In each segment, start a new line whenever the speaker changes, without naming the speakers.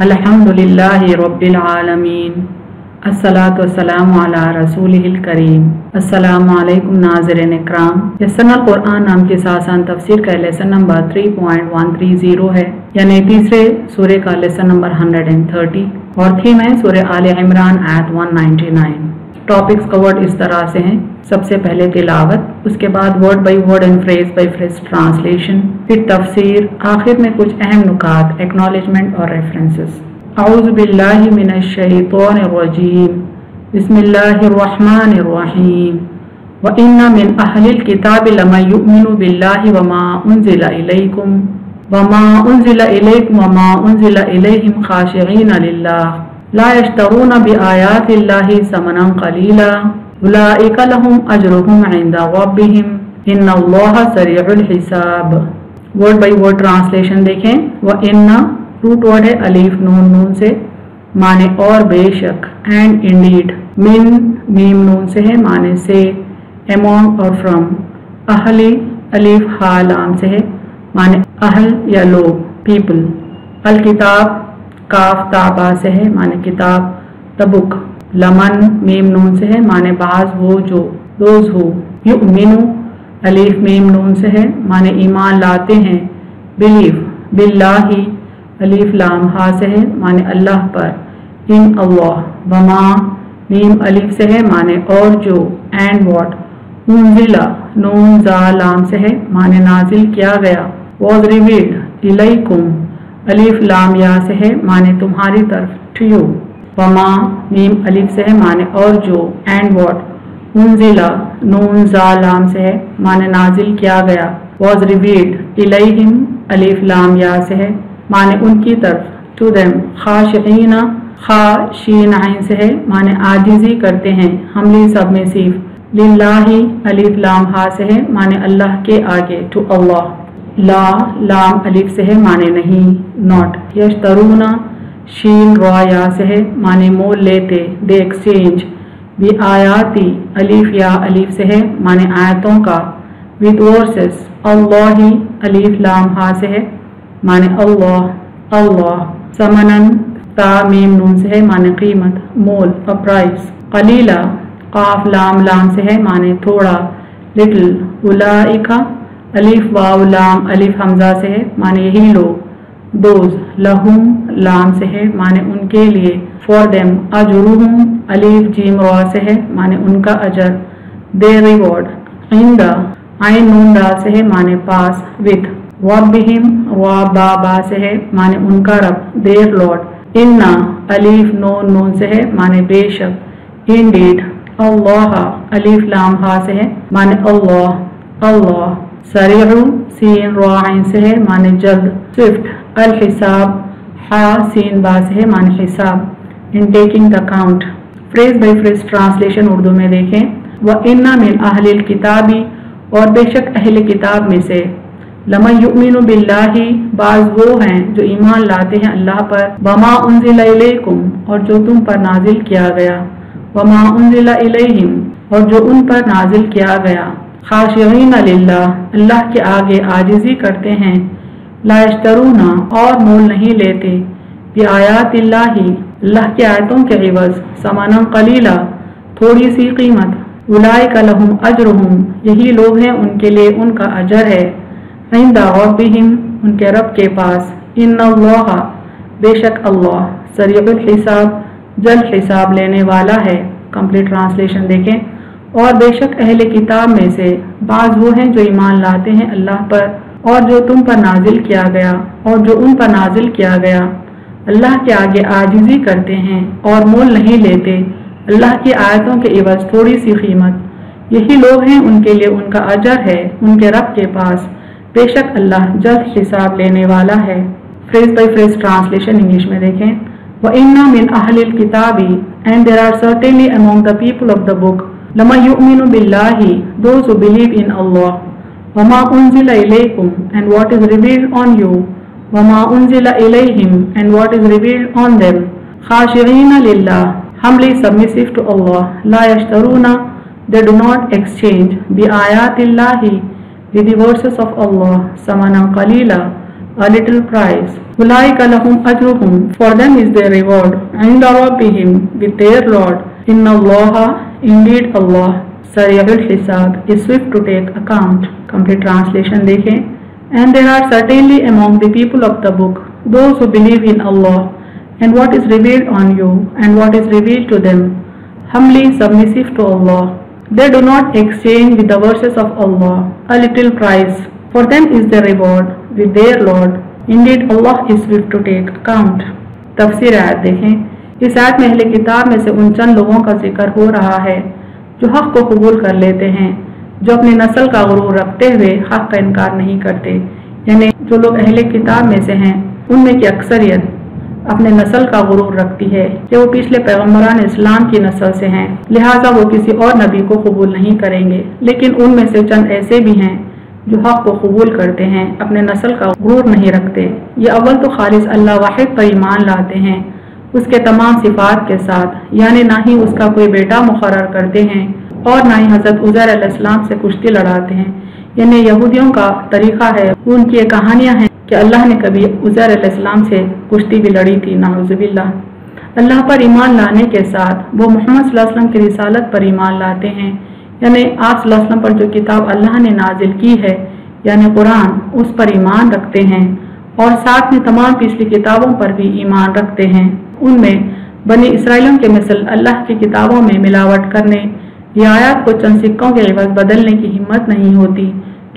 अल्हम्दुलिल्लाहि रब्बिल आलमीन अस्सलातु वस्सलामु अला रसूलिहिल करीम। अस्सलामु अलैकुम नाज़रीन इकराम। यस्सरल कुरान नाम के आसान तफसीर का लेसन नंबर 3.130 है, यानी तीसरे सूरे का लेसन नंबर 130 और थीम है सूरह आले इमरान आयत 199। टॉपिक्स कवर्ड इस तरह से हैं: सबसे पहले तिलावत, उसके बाद word by word and phrase by phrase translation, फिर तफसीर, आखिर में कुछ अहम नुकात, एक्नॉलेजमेंट और रेफरेंसेस। औज़ु बिल्लाहि मिनश शैतानिर रजीम, बिस्मिल्लाहिर रहमानिर रहीम। व इन्ना मिन अहलिल किताबि लमन युमिनु बिल्लाहि व मा उन्ज़िला इलैकुम व मा उन्ज़िला इलैकुम व मा उन्ज़िला इलैहिम खाशिईन लिल्लाह ला यश्तरून बिआयातिल्लाहि समनन कलीला उलाइका लहुम अजरुहुम इंदा रब्बिहिम इन्नल्लाहा सरीउल हिसाब। वर्ड बाई वर्ड ट्रांसलेशन देखें। व इन्ना रूट वर्ड है अलीफ नून नून से, माने और बेशक, एंड इंडीड मिन मीम नून से है, माने से, एमोंग और फ्रॉम, अहली अलीफ हा लाम से है, माने अहल या लोग, पीपल, अल किताब काफ ताबा से है, माने किताब, द बुक, लमन मीम नून से है, माने बाज वो जो, दोज हु, युमिनु अलीफ मीम नून से है, माने ईमान लाते हैं, बिलीव, बिल्लाही अलीफ लाम हा से है, माने अल्लाह पर, इन अल्लाह, वमा मीम अलीफ से है, माने और जो, एंड वॉट, उन्जिला नून जा लाम से है, माने नाजिल किया गया, वॉज रिवील्ड इलैकुम अलीफ लाम या से है, माने तुम्हारी तरफ, to you, Verma meme Alif से है, माने और जो, एंड वॉट, उन्जिला नून जा लाम से है, माने नाजिल किया गया, वॉज रिवील्ड इलैहिम अलीफ लाम या से है, माने उनकी तरफ, टू देम, खाशिईना खा शीन आइन से है, माने आजिजी करते हैं, हमली सबमिसिव, लिल्लाही अलीफ लाम हा से है, माने अल्लाह के आगे, टू अल्लाह, ला लाम अलीफ से है, माने नहीं, नॉट, यश्तरूना शीन रा या से है, माने मोल लेते, दे एक्सचेंज, बी आयाती अलीफ या अलीफ से है, माने आयतों का, विद वर्सेस, अल्लाही अलीफ लाम हा से है, माने अल्लाह अल्लाह, समनन ता मीम नून से है, माने कीमत, मोल, अ प्राइस, कलीला काफ लाम लाम से है, माने थोड़ा, लिटिल, उलाइका अलीफ वाव लाम अलीफ हमजा से है, माने यही लोग, दोज लहुम लाम से है, माने उनके लिए, फॉर देम अजरुहुम अलीफ जीम रा से है, माने उनका अजर, दे रिवॉर्ड, इंदा आइन नून दा से है, माने पास, विद, रब्बिहिम वा बा बा से है, माने उनका रब, देर लॉर्ड, इन्ना अलीफ नून नून से है, माने बेशक, इंडीड अल्लाह अलीफ लाम हा से है, माने अल्लाह अल्लाह, सरीउ सीन रा आइन से है, माने जल्द, स्विफ्ट, अल हिसाब हा सीन बा से है, माने हिसाब, in taking the count. Phrase by phrase translation Urdu में देखें। व इन्ना मिन अहलिल किताबी, और बेशक अहले किताब में से, लमन युमिनु बिल्लाही, बाज वो हैं जो ईमान लाते हैं अल्लाह पर, वमा उन्जिला इलैकुम, और जो तुम पर नाजिल किया गया, वमा उन्जिला इलैहिम, और जो उन पर नाजिल किया गया, खाशिईन लिल्लाह, अल्लाह के आगे आजिजी करते हैं, ला यश्तरूना, और मोल नहीं लेते, बिआयातिल्लाही, अल्लाह की आयतों के इवज़, समानन कलीला, थोड़ी सी कीमत, उलाइका लहुम अजरुहुम, यही लोग हैं उनके लिए उनका अजर है, इंदा रब्बिहिम, उनके रब के पास, इन्नल्लाहा, बेशक अल्लाह, सरीउल हिसाब, जल्द हिसाब लेने वाला है। कंप्लीट ट्रांसलेशन देखें। और बेशक अहले किताब में से बाज वो हैं जो ईमान लाते हैं अल्लाह पर, और जो तुम पर नाजिल किया गया, और जो उन पर नाजिल किया गया, अल्लाह के आगे आजिजी करते हैं और मोल नहीं लेते, अल्लाह की आयतों के इवज़ थोड़ी सी कीमत, यही लोग हैं उनके लिए उनका अजर है उनके रब के पास, बेशक अल्लाह जल्द हिसाब लेने वाला है। Phrase by phrase translation English में देखें। व इन्ना मिन अहलिल किताबी, and there are certainly among the people of the book, लमन युमिनु बिल्लाही, those who believe in Allah, वमा उन्जिला इलैकुम, and what is revealed on you, वमा उन्जिला इलैहिम, and what is revealed on them, खाशिईन लिल्लाह, humbly submissive to Allah, la yashtaruna, they do not exchange, bi ayatillahi, with the verses of Allah, samana qalila, a little price. Ulaika lahum ajruhum, for them is their reward, inda rabbihim, with their Lord. Inna Allaha, indeed Allah, Sari'ul Hisab, is swift to take account. Complete translation देखें. And there are certainly among the people of the book those who believe in Allah and what is revealed on you and what is revealed to them, humbly submissive to Allah. They do not exchange with the verses of Allah a little price. For them is the reward with their Lord. Indeed Allah is swift to take account. तफसीर आयत देखें. इस आयत में अहले किताब में से उन चंद लोगों का जिक्र हो रहा है जो हक़ को कबूल कर लेते हैं, जो अपनी नस्ल का गुरूर रखते हुए हक़ का इनकार नहीं करते। यानी जो लोग अहले किताब में से हैं उनमें की अक्सरियत अपने नस्ल का गुरूर रखती है कि वो पिछले पैगम्बरान इस्लाम की नस्ल से हैं, लिहाजा वो किसी और नबी को कबूल नहीं करेंगे। लेकिन उनमें से चंद ऐसे भी हैं जो हक़ को कबूल करते हैं, अपने नस्ल का गुरूर नहीं रखते। ये अव्वल तो खालिस अल्लाह वाहिद पर ईमान लाते हैं, उसके तमाम सिफात के साथ, यानी ना ही उसका कोई बेटा मुकर्रर करते हैं और ना ही हज़रत उज़ैर अलैहिस्सलाम से कुश्ती लड़ाते हैं। यानी यहूदियों का तरीक़ा है, उनकी ये कहानियाँ हैं कि अल्लाह ने कभी उज़ैर अलैहिस्सलाम से कुश्ती भी लड़ी थी, नाउज़ुबिल्लाह। अल्लाह पर ईमान लाने के साथ वो मोहम्मद सल्लल्लाहु अलैहि वसल्लम की रिसालत पर ईमान लाते हैं, यानी आप सल्लल्लाहु अलैहि वसल्लम पर जो किताब अल्लाह ने नाजिल की है यानी कुरान, उस पर ईमान रखते हैं और साथ में तमाम पिछली किताबों पर भी ईमान रखते हैं। उनमें बनी इसराइलियों के मिसल अल्लाह की किताबों में मिलावट करने या आयत को चंद सिक्कों के एवज बदलने की हिम्मत नहीं होती,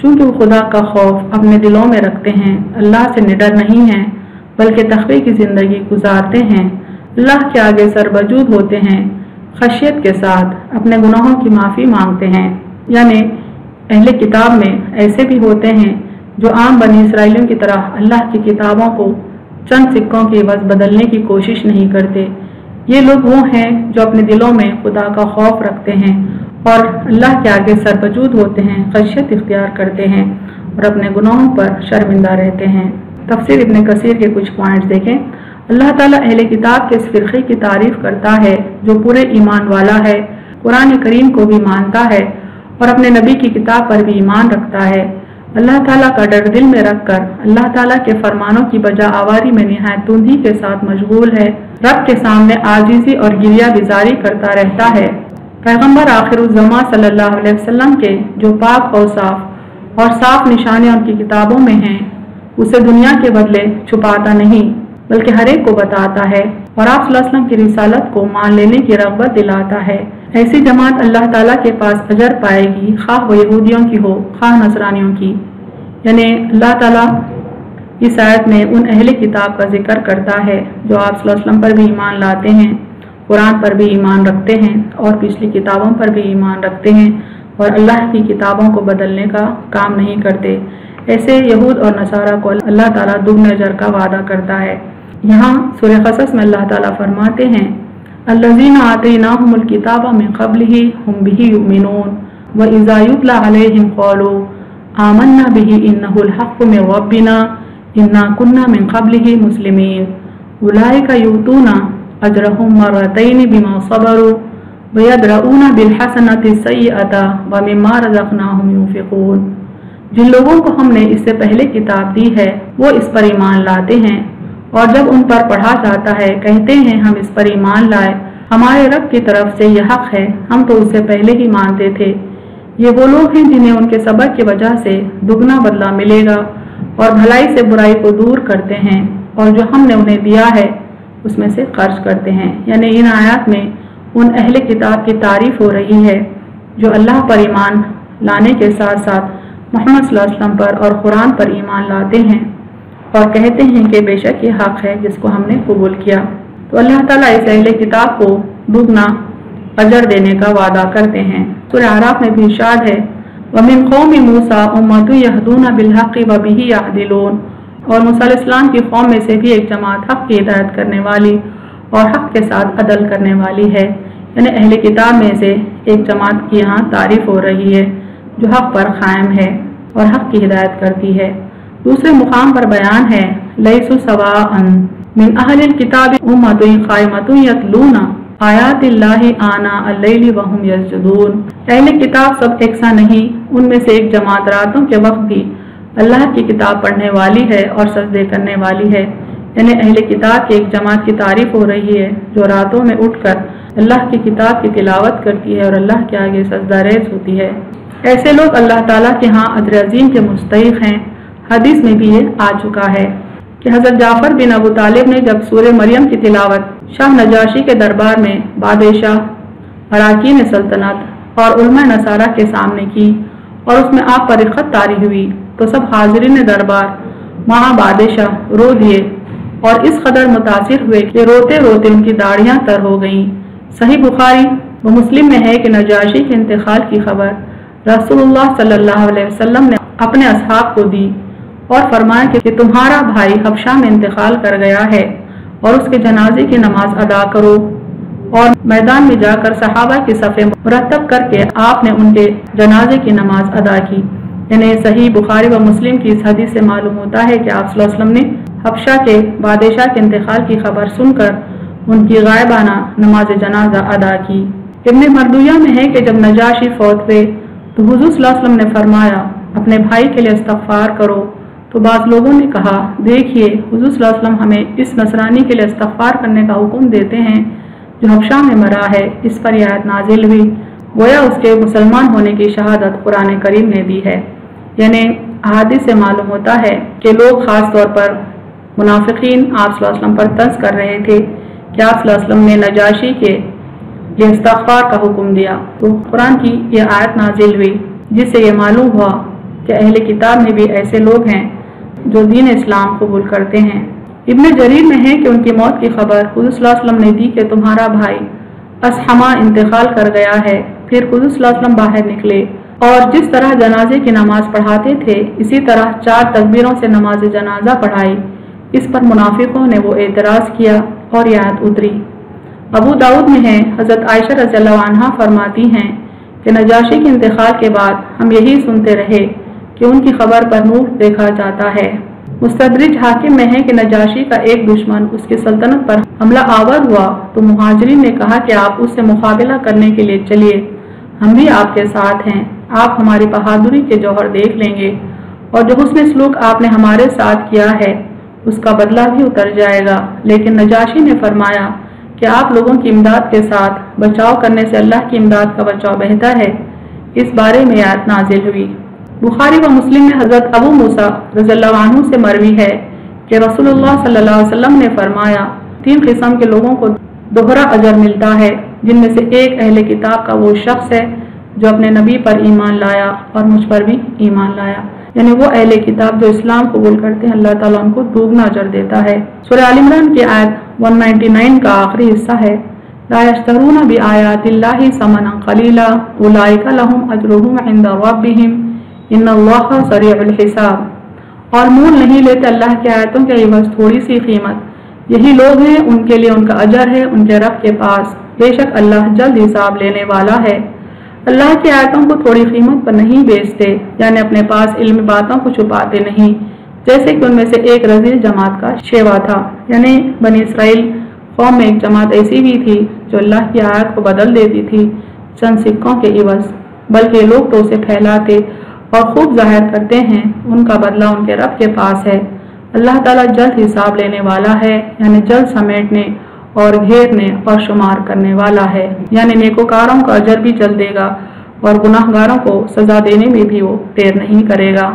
चूँकि वो खुदा का खौफ अपने दिलों में रखते हैं, अल्लाह से निडर नहीं हैं बल्कि तक़वी की ज़िंदगी गुजारते हैं, अल्लाह के आगे सरबजूद होते हैं, खशियत के साथ अपने गुनाहों की माफ़ी मांगते हैं। यानी अहले किताब में ऐसे भी होते हैं जो आम बनी इसराइलियों की तरह अल्लाह की किताबों को चंद सिक्कों के एवज बदलने की कोशिश नहीं करते। ये लोग वो हैं जो अपने दिलों में खुदा का खौफ रखते हैं और अल्लाह के आगे सरबजूद होते हैं, खशियत इख्तियार करते हैं और अपने गुनाहों पर शर्मिंदा रहते हैं। तफसीर इब्न कसीर के कुछ पॉइंट्स देखें। अल्लाह ताला अहले किताब के इस फ़िरक़े की तारीफ़ करता है जो पूरे ईमान वाला है, कुरान करीम को भी मानता है और अपने नबी की किताब पर भी ईमान रखता है। अल्लाह ताला का डर दिल में रखकर अल्लाह ताला के फरमानों की बजा आवारी में निहायत तुंदी के साथ मशगूल है, रब के सामने आजीज़ी और गिरिया बिजारी करता रहता है। पैगम्बर आखिरुज़्ज़मा सल्लल्लाहु अलैहि वसल्लम के जो पाक और साफ निशानियाँ उनकी किताबों में हैं, उसे दुनिया के बदले छुपाता नहीं बल्कि हर एक को बताता है और आप सल्लल्लाहु अलैहि वसल्लम की रिसालत को मान लेने की रग़बत दिलाता है। ऐसी जमात अल्लाह ताला के पास अजर पाएगी, खाह वो यहूदियों की हो खाह नसरानियों की। यानी अल्लाह ताला इस आयत में उन अहले किताब का जिक्र करता है जो आप सल्लल्लाहु अलैहि वसल्लम पर भी ईमान लाते हैं, कुरान पर भी ईमान रखते हैं और पिछली किताबों पर भी ईमान रखते हैं और अल्लाह की किताबों को बदलने का काम नहीं करते। ऐसे यहूद और नसारा को अल्लाह ताला दुगने अजर का वादा करता है। यहाँ सूरह क़सस में अल्लाह ताला फरमाते हैं, अल्लज़ीना आतैनाहुमुल किताब मिन क़ब्लिही हुम बिही युमिनून व इज़ा युतला अलैहिम क़ालू आमन्ना बिही इन्नहुल हक़्क़ु मिन रब्बिना इन्ना कुन्ना मिन क़ब्लिही मुस्लिमीन उलाइका युतूना अजरहुम मर्रतैनि बिमा सबरू व यद्रऊना बिल हसनति सय्यअता व मिम्मा रज़क़नाहुम युनफ़िक़ून। जिन लोगों को हमने इससे पहले किताब दी है वो इस पर ईमान लाते हैं और जब उन पर पढ़ा जाता है कहते हैं हम इस पर ईमान लाए, हमारे रब की तरफ से यह हक है, हम तो उससे पहले ही मानते थे। ये वो लोग हैं जिन्हें उनके सब्र की वजह से दुगना बदला मिलेगा और भलाई से बुराई को दूर करते हैं और जो हमने उन्हें दिया है उसमें से खर्च करते हैं। यानी इन आयत में उन अहले किताब की तारीफ हो रही है जो अल्लाह पर ईमान लाने के साथ साथ मोहम्मद सल्लल्लाहु अलैहि वसल्लम पर और कुरान पर ईमान लाते हैं और कहते हैं कि बेशक ये हक है जिसको हमने कबूल किया। तो अल्लाह ताला इस अहले किताब को दुगना अजर देने का वादा करते हैं। सूरह आराफ में भी इरशाद है, वमिन कौमी मूसा उम्मतुन यहदूना बिल हक़्क़ि व बिही यअदिलून, और मूसा अलैहिस्सलाम की कौम में से भी एक जमात हक़ की हिदायत करने वाली और हक़ के साथ अदल करने वाली है। यानी अहले किताब में से एक जमात की यहाँ तारीफ हो रही है जो हक़ पर कायम है और हक़ की हिदायत करती है। दूसरे मुकाम पर बयान है, लैसु सवाअन मिन अहलिल किताबि उम्मतुन क़ाइमतुन यतलूना आयातिल्लाहि आना अल-लैलि व हुम यस्जुदून। अहले किताब सब एकसा नहीं, उनमें से एक जमात रातों के वक्त भी اللہ کی کتاب پڑھنے والی ہے اور سجدے کرنے والی ہے، یعنی اہل کتاب کی ایک جماعت کی تعریف ہو رہی ہے جو راتوں میں اٹھ کر اللہ کی کتاب کی تلاوت کرتی ہے اور اللہ کے آگے سجدہ ریز ہوتی ہے۔ ایسے لوگ اللہ تعالیٰ کے ہاں اجر عظیم کے مستحق ہیں۔ حدیث میں بھی یہ آ چکا ہے کہ حضرت جعفر بن ابو طالب نے جب سورہ مریم کی تلاوت شاہ نجاشی کے دربار میں بادشاہ، اراکین سلطنت اور علماء نصارہ کے سامنے کی اور اس میں آپ پر خط طاری ہوئی تو سب حاضرین دربار وہاں بادشاہ رو دیے اور اس قدر متاثر ہوئے کہ روتے روتے ان کی داڑھیاں تر ہو گئیں۔ صحیح بخاری و مسلم میں ہے کہ نجاشی کے انتقال کی خبر رسول اللہ صلی اللہ علیہ وسلم نے اپنے اصحاب کو دی اور فرمایا کہ تمہارا بھائی حبشہ میں انتقال کر گیا ہے اور اس کے جنازے کی نماز ادا کرو، اور میدان میں جا کر صحابہ کی صفیں مرتب کر کے آپ نے ان کے جنازے کی نماز ادا کی۔ یعنی صحیح بخاری و مسلم کی اس حدیث سے معلوم ہوتا ہے کہ آپ صلی اللہ علیہ وسلم نے حبشہ کے بادشاہ کے انتقال کی خبر سن کر ان کی غائبانہ نماز جنازہ ادا کی۔ ابن مردویہ میں ہے کہ جب نجاشی فوت ہوئے تو حضور صلی اللہ علیہ وسلم نے فرمایا اپنے بھائی کے لیے استغفار کرو، تو بعض لوگوں نے کہا دیکھیے حضور صلی اللہ علیہ وسلم ہمیں اس نصرانی کے لیے استغفار کرنے کا حکم دیتے ہیں جو حبشہ میں مرا ہے۔ اس پر یہ آیت نازل ہوئی، گویا اس کے مسلمان ہونے کی شہادت قرآن کریم نے دی ہے۔ یعنی احادیث سے معلوم ہوتا ہے کہ لوگ خاص طور پر منافقین آپ صلی اللہ علیہ وسلم پر طنز کر رہے تھے کہ آپ صلی اللہ علیہ وسلم نے نجاشی کے یہ استغفار کا حکم دیا، تو قرآن کی یہ آیت نازل ہوئی جس سے یہ معلوم ہوا کہ اہل کتاب میں بھی ایسے لوگ ہیں جو دین اسلام قبول کرتے ہیں۔ ابن جریر میں ہے کہ ان کی موت کی خبر حضور صلی اللہ علیہ وسلم نے دی کہ تمہارا بھائی اسحمہ انتقال کر گیا ہے۔ پھر حضور صلی اللہ علیہ وسلم باہر نکلے اور جس طرح جنازے کی نماز پڑھاتے تھے اسی طرح 4 تکبیروں سے نماز جنازہ پڑھائی۔ اس پر منافقوں نے وہ اعتراض کیا اور یہ آیت اتری۔ ابو داؤد میں ہے حضرت عائشہ رضی اللہ عنہا فرماتی ہیں کہ نجاشی کے انتقال کے بعد ہم یہی سنتے رہے کہ ان کی خبر پر نور دیکھا جاتا ہے۔ مستدرج حاکم میں ہے کہ نجاشی کا ایک دشمن اس کی سلطنت پر حملہ آور ہوا تو مہاجرین نے کہا کہ آپ اس سے مقابلہ کرنے کے لیے چلیے، ہم بھی آپ کے ساتھ ہیں، آپ ہماری بہادری کے جوہر دیکھ لیں گے اور جو حسن سلوک آپ نے ہمارے ساتھ کیا ہے اس کا بدلہ بھی اتر جائے گا۔ لیکن نجاشی نے فرمایا کہ آپ لوگوں کی امداد کے ساتھ بچاؤ کرنے سے اللہ کی امداد کا بچاؤ بہتر ہے۔ اس بارے میں آیت نازل ہوئی۔ بخاری و مسلم میں حضرت ابو موسیٰ رضی اللہ عنہ سے مروی ہے کہ رسول اللہ صلی اللہ علیہ وسلم نے فرمایا 3 قسم کے لوگوں کو دوہرا اجر ملتا ہے، جن میں سے ایک اہل کتاب کا وہ شخص ہے جو اپنے نبی پر ایمان لایا اور مجھ پر بھی ایمان لایا۔ یعنی وہ اہل کتاب جو اسلام قبول کرتے ہیں اللہ تعالیٰ ان کو دوگنا اجر دیتا ہے۔ سورہ آل عمران کی آیت 199 کا آخری حصہ ہے لا یشترون بآیات اللہ ثمنا قلیلا اولئک لہم اجرہم عند ربہم ان اللہ سریع الحساب، اور مول نہیں لیتے اللہ کی آیتوں کے عوض تھوڑی سی قیمت، یہی لوگ ہیں ان کے لیے ان کا اجر ہے ان کے رب کے پاس، بے شک اللہ جلد حساب لینے والا ہے۔ اللہ کی آیتوں کو تھوڑی قیمت پر نہیں بیچتے، یعنی اپنے پاس علمی باتوں کو چھپاتے نہیں، جیسے کہ ان میں سے ایک رذیل جماعت کا شیوا تھا۔ یعنی بنی اسرائیل قوم میں ایک جماعت ایسی بھی تھی جو اللہ کی آیت کو بدل دیتی تھی چند سکوں کے عوض، بلکہ لوگ تو اسے پھیلاتے اور خوب ظاہر کرتے ہیں، ان کا بدلہ ان کے رب کے پاس ہے۔ اللہ تعالیٰ جلد حساب لینے والا ہے، یعنی جلد سمیٹنے اور گھیرنے اور شمار کرنے والا ہے، یعنی نیکوکاروں کا اجر بھی جلد دے گا اور گناہ گاروں کو سزا دینے میں بھی وہ دیر نہیں کرے گا۔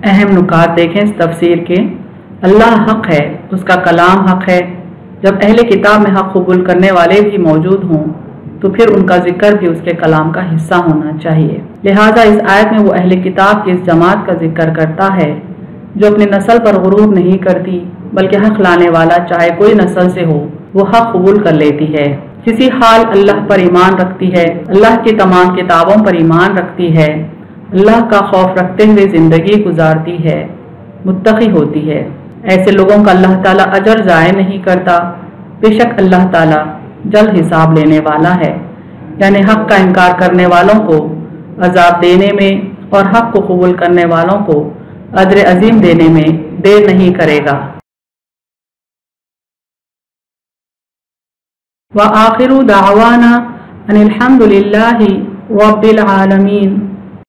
اہم نکات دیکھیں اس تفسیر کے۔ اللہ حق ہے، اس کا کلام حق ہے۔ جب اہل کتاب میں حق قبول کرنے والے بھی موجود ہوں تو پھر ان کا ذکر بھی اس کے کلام کا حصہ ہونا چاہیے۔ لہٰذا اس آیت میں وہ اہل کتاب کی اس جماعت کا ذکر کرتا ہے جو اپنی نسل پر غرور نہیں کرتی، بلکہ حق لانے والا چاہے کوئی نسل سے ہو وہ حق قبول کر لیتی ہے، کسی حال اللہ پر ایمان رکھتی ہے، اللہ کی تمام کتابوں پر ایمان رکھتی ہے، اللہ کا خوف رکھتے ہوئے زندگی گزارتی ہے، متقی ہوتی ہے۔ ایسے لوگوں کا اللہ تعالیٰ اجر ضائع نہیں کرتا، بے شک اللہ تعالیٰ جلد حساب لینے والا ہے۔ یعنی حق کا انکار کرنے والوں کو عذاب دینے میں اور حق کو قبول کرنے والوں کو اجر عظیم دینے میں دیر نہیں کرے گا۔ وآخر دعوانا ان الحمد للہ رب العالمین۔